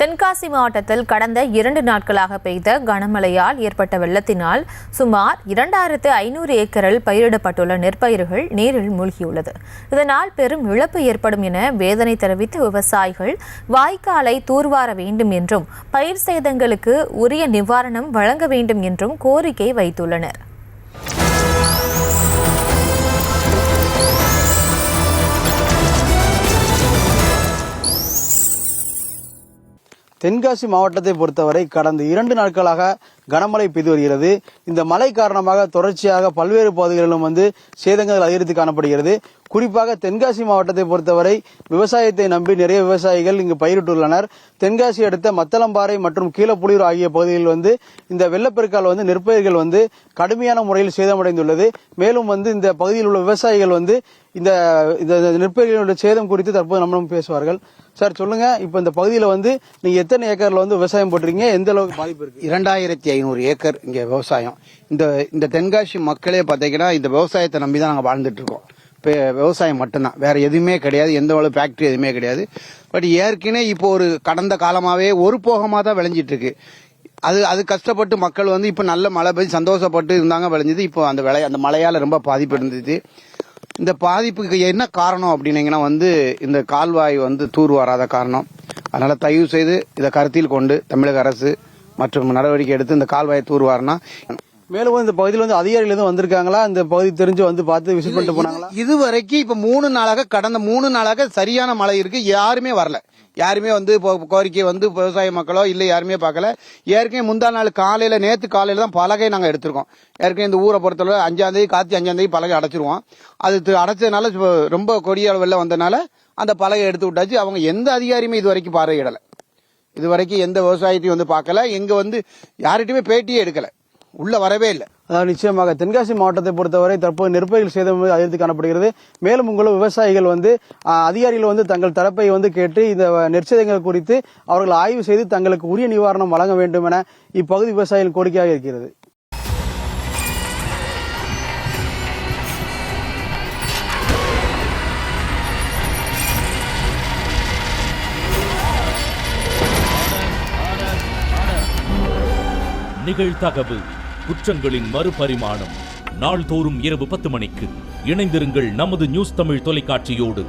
தென்காசி மாவட்டத்தில் கடந்த 2 நாட்களாக பெய்த கனமழையால் ஏற்பட்ட வெள்ளத்தினால் சுமார் 2500 ஏக்கரில் பயிரிடப்பட்டுள்ள நெற்பயிர்கள் நீரில் மூழ்கியுள்ளது. இதனால் பெரும் இழப்பு ஏற்படும் என வேதனை தெரிவித்த விவசாயிகள் வாய்க்காலை தூர்வார வேண்டும் என்றும் பயிர் சேதங்களுக்கு உரிய நிவாரணம் வழங்க வேண்டும் என்றும் கோரிக்கை வைத்துள்ளனர். தென்காசி மாவட்டத்தை பொறுத்தவரை கடந்த 2 நாட்களாக கனமழை பெய்து வருகிறது. இந்த மழை காரணமாக தொடர்ச்சியாக பல்வேறு பகுதிகளிலும் சேதங்கள் அதிகரித்து காணப்படுகிறது. குறிப்பாக தென்காசி மாவட்டத்தை பொறுத்தவரை விவசாயத்தை நம்பி நிறைய விவசாயிகள் இங்கு பயிரிட்டுள்ளனர். தென்காசி அடுத்த மத்தளம்பாறை மற்றும் கீழப்புலியூர் ஆகிய பகுதிகளில் இந்த வெள்ளப்பெருக்கால் நெற்பயிர்கள் கடுமையான முறையில் சேதமடைந்துள்ளது. மேலும் இந்த பகுதியில் உள்ள விவசாயிகள் இந்த நெற்பயிர்களுடைய சேதம் குறித்து தற்போது நம்மளும் பேசுவார்கள். சார் சொல்லுங்க, இப்ப இந்த பகுதியில நீங்க எத்தனை ஏக்கர்ல விவசாயம் போட்டுறீங்க, எந்த அளவுக்கு பாதிப்பு இருக்கு? 2500 ஏக்கர் இங்க விவசாயம். இந்த தென்காசி மக்களே பாத்தீங்கன்னா இந்த விவசாயத்தை நம்பிதான் நாங்க வாழ்ந்துட்டு இருக்கோம். விவசாயம் மட்டும்தான், வேற எதுவுமே கிடையாது. எந்த அளவு ஃபேக்டரி எதுவுமே கிடையாது. பட் ஏற்கனவே இப்போ ஒரு கடந்த காலமாவே ஒரு போகமா தான் விளைஞ்சிட்டு இருக்கு. அது கஷ்டப்பட்டு மக்கள் இப்ப நல்ல மழை பெய்து சந்தோஷப்பட்டு இருந்தாங்க, விளைஞ்சது. இப்போ அந்த மழையால ரொம்ப பாதிப்பு இருந்தது. இந்த பாதிப்புக்கு என்ன காரணம் அப்படின்னீங்கன்னா இந்த கால்வாய் தூர் வராத காரணம். அதனால தயவு செய்து இதை கருத்தில் கொண்டு தமிழக அரசு மற்றும் நடவடிக்கை எடுத்து இந்த கால்வாயை தூர் வாரினா. மேலும் இந்த பகுதியில் அதிகாரிகள் எதுவும் வந்திருக்காங்களா? இந்த பகுதி தெரிஞ்சு பார்த்து விசிட் பண்ணிட்டு போனாங்களா? இதுவரைக்கும் இப்ப 3 நாளாக கடந்த 3 நாளாக சரியான மழை இருக்கு. யாருமே வரல. யாருமே கோரிக்கை விவசாய மக்களோ இல்ல யாருமே பார்க்கல. ஏற்கனவே முந்தா நாள் காலையில நேத்து காலையில தான் பலகை நாங்க எடுத்திருக்கோம். ஏற்கனவே இந்த ஊரை பொறுத்தவரை 5ஆம் தேதி கார்த்திகை 5ஆம் தேதி பலகை அடைச்சிருவோம். அது அடைச்சதுனால ரொம்ப கொடிய வெள்ளம் வந்ததுனால அந்த பலகை எடுத்து விட்டாச்சு. அவங்க எந்த அதிகாரியுமே இது வரைக்கும் பார்வையிடல. இது வரைக்கும் எந்த விவசாயத்தையும் பார்க்கல. எங்க யார்கிட்டயுமே பேட்டியே எடுக்கல, உள்ள வரவே இல்லை. அதாவது நிச்சயமாக தென்காசி மாவட்டத்தை பொறுத்தவரை தற்போது நெற்பயிர்கள் சேதம் அதிகரித்து காணப்படுகிறது. மேலும் உங்களும் விவசாயிகள் அதிகாரிகள் தங்கள் தரப்பை கேட்டு இந்த நெற்சேதங்கள் குறித்து அவர்கள் ஆய்வு செய்து தங்களுக்கு உரிய நிவாரணம் வழங்க வேண்டும் என இப்பகுதி விவசாயிகள் கோரிக்கையாக இருக்கிறது. நிகழ்தகவு குற்றங்களின் மறுபரிமாணம். நாள்தோறும் இரவு 10 மணிக்கு இணைந்திருங்கள் நமது நியூஸ் தமிழ் தொலைக்காட்சியோடு.